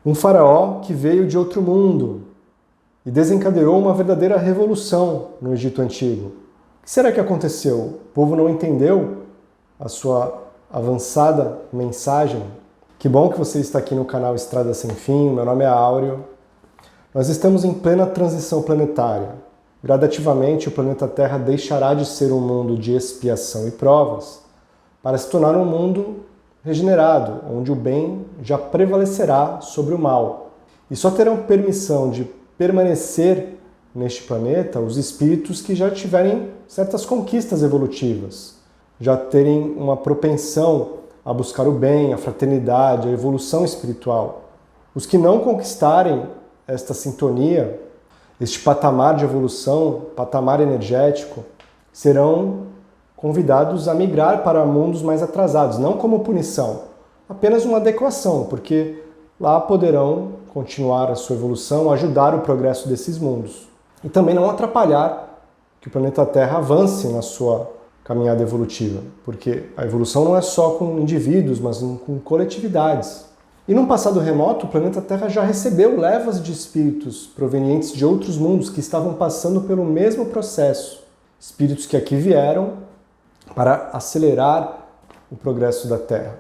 Um faraó que veio de outro mundo e desencadeou uma verdadeira revolução no Egito Antigo. O que será que aconteceu? O povo não entendeu a sua avançada mensagem? Que bom que você está aqui no canal Estrada Sem Fim, meu nome é Áureo. Nós estamos em plena transição planetária. Gradativamente o planeta Terra deixará de ser um mundo de expiação e provas para se tornar um mundo regenerado, onde o bem já prevalecerá sobre o mal. E só terão permissão de permanecer neste planeta os espíritos que já tiverem certas conquistas evolutivas, já terem uma propensão a buscar o bem, a fraternidade, a evolução espiritual. Os que não conquistarem esta sintonia, este patamar de evolução, patamar energético, serão convidados a migrar para mundos mais atrasados, não como punição, apenas uma adequação, porque lá poderão continuar a sua evolução, ajudar o progresso desses mundos. E também não atrapalhar que o planeta Terra avance na sua caminhada evolutiva, porque a evolução não é só com indivíduos, mas com coletividades. E num passado remoto, o planeta Terra já recebeu levas de espíritos provenientes de outros mundos que estavam passando pelo mesmo processo. Espíritos que aqui vieram para acelerar o progresso da Terra.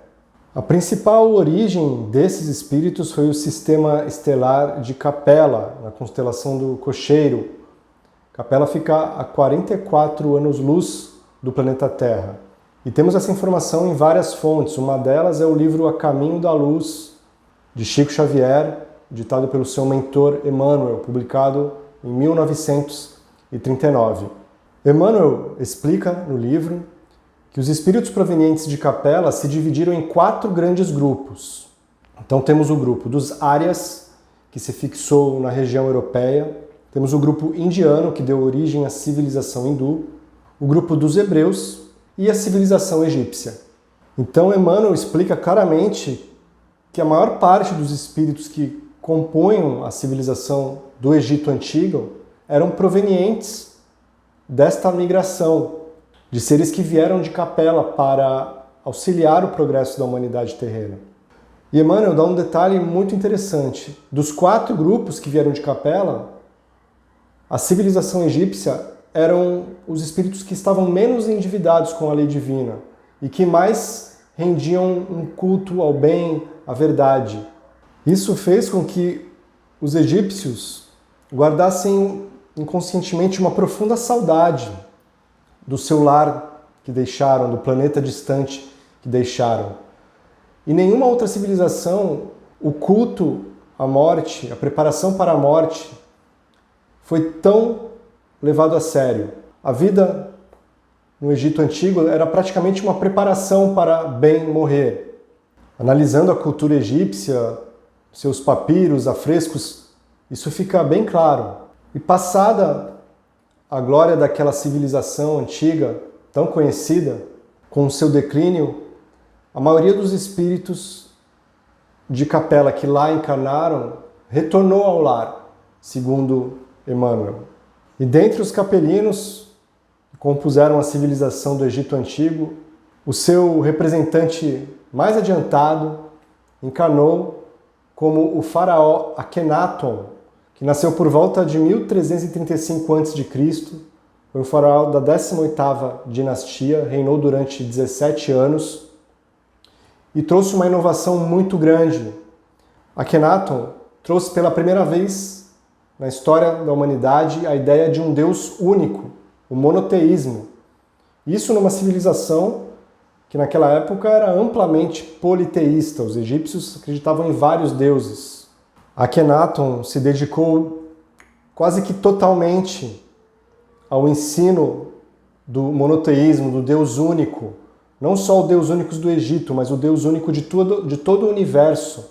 A principal origem desses espíritos foi o sistema estelar de Capela, na constelação do Cocheiro. Capela fica a 44 anos-luz do planeta Terra. E temos essa informação em várias fontes. Uma delas é o livro A Caminho da Luz, de Chico Xavier, ditado pelo seu mentor Emmanuel, publicado em 1939. Emmanuel explica no livro que os espíritos provenientes de Capela se dividiram em 4 grandes grupos. Então temos o grupo dos Árias, que se fixou na região europeia, temos o grupo indiano, que deu origem à civilização hindu, o grupo dos hebreus e a civilização egípcia. Então Emmanuel explica claramente que a maior parte dos espíritos que compunham a civilização do Egito Antigo eram provenientes desta migração, de seres que vieram de Capela para auxiliar o progresso da humanidade terrena. E Emmanuel dá um detalhe muito interessante. Dos 4 grupos que vieram de Capela, a civilização egípcia eram os espíritos que estavam menos endividados com a lei divina e que mais rendiam um culto ao bem, à verdade. Isso fez com que os egípcios guardassem inconscientemente uma profunda saudade do seu lar que deixaram, do planeta distante que deixaram. Em nenhuma outra civilização, o culto à morte, a preparação para a morte, foi tão levado a sério. A vida no Egito Antigo era praticamente uma preparação para bem morrer. Analisando a cultura egípcia, seus papiros, afrescos, isso fica bem claro. E passada a glória daquela civilização antiga, tão conhecida, com o seu declínio, a maioria dos espíritos de Capela que lá encarnaram retornou ao lar, segundo Emmanuel. E dentre os capelinos que compuseram a civilização do Egito Antigo, o seu representante mais adiantado encarnou como o faraó Akhenaton, que nasceu por volta de 1335 a.C., foi um faraó da 18ª dinastia, reinou durante 17 anos e trouxe uma inovação muito grande. Akhenaton trouxe pela primeira vez na história da humanidade a ideia de um Deus único, o monoteísmo. Isso numa civilização que naquela época era amplamente politeísta. Os egípcios acreditavam em vários deuses. Akhenaton se dedicou quase que totalmente ao ensino do monoteísmo, do Deus único. Não só o Deus único do Egito, mas o Deus único de todo o universo.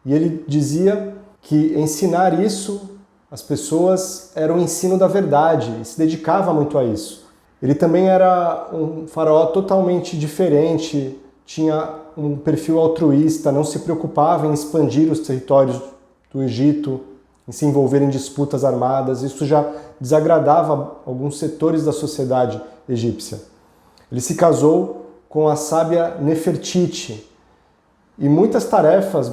E ele dizia que ensinar isso às pessoas era o ensino da verdade, e se dedicava muito a isso. Ele também era um faraó totalmente diferente, tinha um perfil altruísta, não se preocupava em expandir os territórios do Egito, em se envolver em disputas armadas. Isso já desagradava alguns setores da sociedade egípcia. Ele se casou com a sábia Nefertiti e muitas tarefas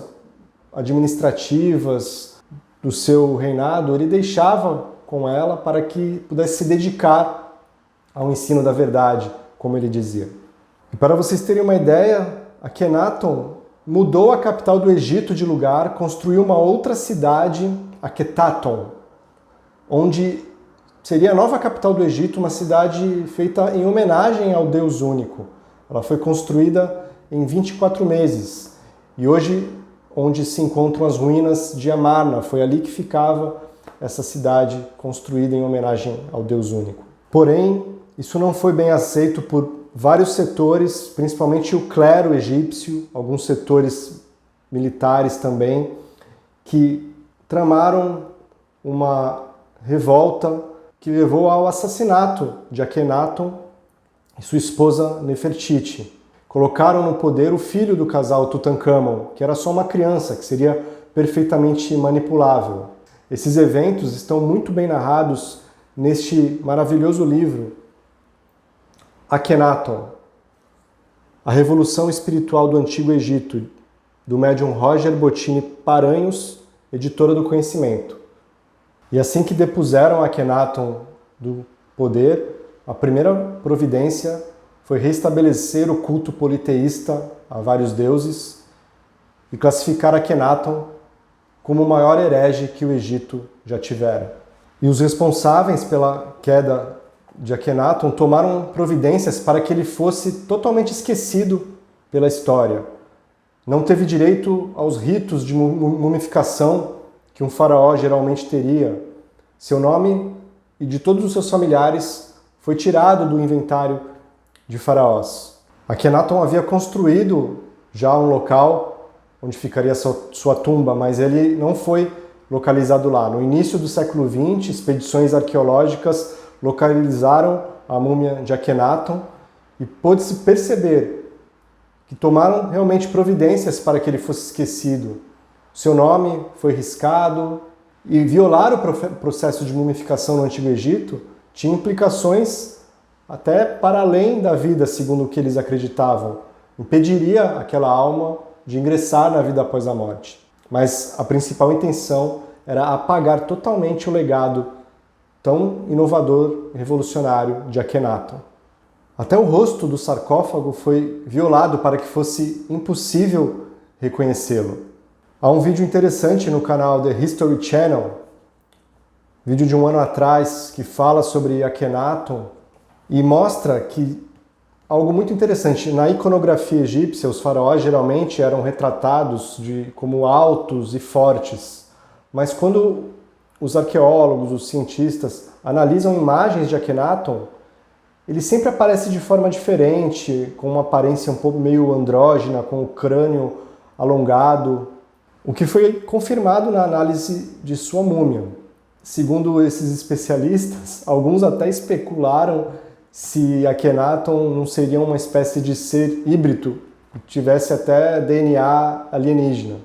administrativas do seu reinado, ele deixava com ela para que pudesse se dedicar ao ensino da verdade, como ele dizia. E para vocês terem uma ideia, Akhenaton mudou a capital do Egito de lugar, construiu uma outra cidade, Akhetaton, onde seria a nova capital do Egito, uma cidade feita em homenagem ao Deus único. Ela foi construída em 24 meses. E hoje, onde se encontram as ruínas de Amarna, foi ali que ficava essa cidade construída em homenagem ao Deus único. Porém, isso não foi bem aceito por vários setores, principalmente o clero egípcio, alguns setores militares também, que tramaram uma revolta que levou ao assassinato de Akhenaton e sua esposa Nefertiti. Colocaram no poder o filho do casal Tutankhamon, que era só uma criança, que seria perfeitamente manipulável. Esses eventos estão muito bem narrados neste maravilhoso livro, Akhenaton, a Revolução Espiritual do Antigo Egito, do médium Roger Bottini Paranhos, editora do Conhecimento. E assim que depuseram Akhenaton do poder, a primeira providência foi restabelecer o culto politeísta a vários deuses e classificar Akhenaton como o maior herege que o Egito já tivera. E os responsáveis pela queda de Akhenaton tomaram providências para que ele fosse totalmente esquecido pela história. Não teve direito aos ritos de mumificação que um faraó geralmente teria. Seu nome e de todos os seus familiares foi tirado do inventário de faraós. Akhenaton havia construído já um local onde ficaria sua tumba, mas ele não foi localizado lá. No início do século XX, expedições arqueológicas localizaram a múmia de Akhenaton e pôde-se perceber que tomaram realmente providências para que ele fosse esquecido. Seu nome foi riscado e violar o processo de mumificação no Antigo Egito tinha implicações até para além da vida, segundo o que eles acreditavam. Impediria aquela alma de ingressar na vida após a morte. Mas a principal intenção era apagar totalmente o legado tão inovador e revolucionário de Akhenaton. Até o rosto do sarcófago foi violado para que fosse impossível reconhecê-lo. Há um vídeo interessante no canal The History Channel, vídeo de um ano atrás, que fala sobre Akhenaton e mostra que algo muito interessante. Na iconografia egípcia, os faraós geralmente eram retratados como altos e fortes, mas quando os arqueólogos, os cientistas analisam imagens de Akhenaton, ele sempre aparece de forma diferente, com uma aparência um pouco meio andrógena, com o crânio alongado, o que foi confirmado na análise de sua múmia. Segundo esses especialistas, alguns até especularam se Akhenaton não seria uma espécie de ser híbrido, que tivesse até DNA alienígena.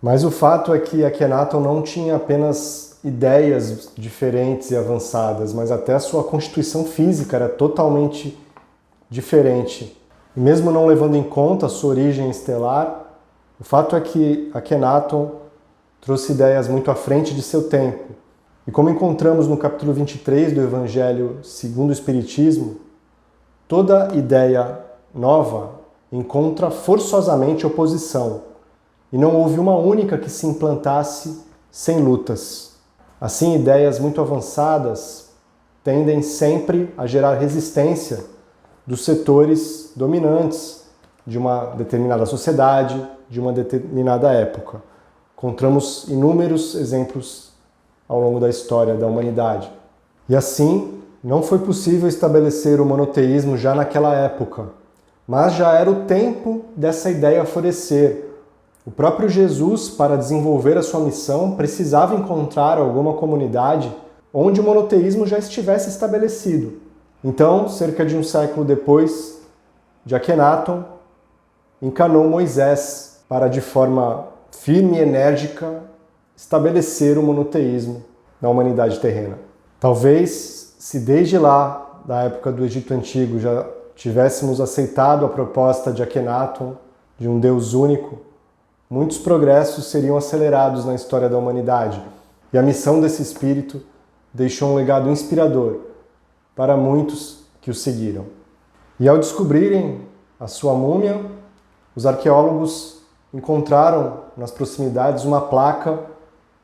Mas o fato é que Akhenaton não tinha apenas ideias diferentes e avançadas, mas até a sua constituição física era totalmente diferente. E mesmo não levando em conta a sua origem estelar, o fato é que Akhenaton trouxe ideias muito à frente de seu tempo. E como encontramos no capítulo 23 do Evangelho segundo o Espiritismo, toda ideia nova encontra forçosamente oposição, e não houve uma única que se implantasse sem lutas. Assim, ideias muito avançadas tendem sempre a gerar resistência dos setores dominantes de uma determinada sociedade, de uma determinada época. Encontramos inúmeros exemplos ao longo da história da humanidade. E assim, não foi possível estabelecer o monoteísmo já naquela época, mas já era o tempo dessa ideia florescer. O próprio Jesus, para desenvolver a sua missão, precisava encontrar alguma comunidade onde o monoteísmo já estivesse estabelecido. Então, cerca de um século depois de Akhenaton, encanou Moisés para, de forma firme e enérgica, estabelecer o monoteísmo na humanidade terrena. Talvez, se desde lá, da época do Egito Antigo, já tivéssemos aceitado a proposta de Akhenaton, de um Deus único, muitos progressos seriam acelerados na história da humanidade. E a missão desse espírito deixou um legado inspirador para muitos que o seguiram. E ao descobrirem a sua múmia, os arqueólogos encontraram nas proximidades uma placa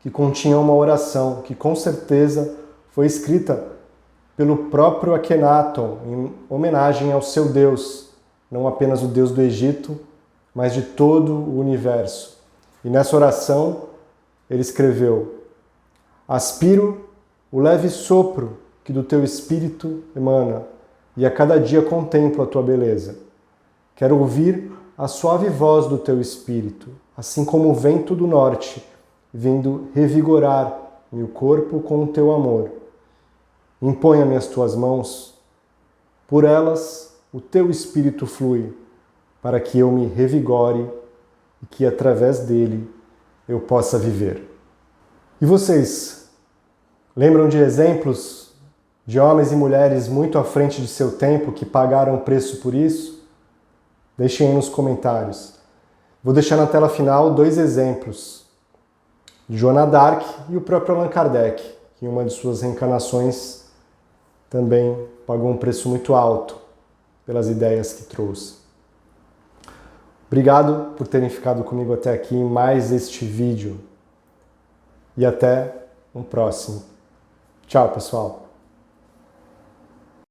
que continha uma oração que com certeza foi escrita pelo próprio Akhenaton em homenagem ao seu Deus, não apenas o Deus do Egito, mas de todo o universo. E nessa oração ele escreveu: aspiro o leve sopro que do teu espírito emana, e a cada dia contemplo a tua beleza. Quero ouvir a suave voz do teu espírito, assim como o vento do norte, vindo revigorar meu corpo com o teu amor. Imponha-me as tuas mãos, por elas o teu espírito flui, para que eu me revigore e que através dele eu possa viver. E vocês, lembram de exemplos de homens e mulheres muito à frente de seu tempo que pagaram o preço por isso? Deixem aí nos comentários. Vou deixar na tela final 2 exemplos, de Joana d'Arc e o próprio Allan Kardec, que em uma de suas reencarnações também pagou um preço muito alto pelas ideias que trouxe. Obrigado por terem ficado comigo até aqui em mais este vídeo. E até um próximo. Tchau, pessoal!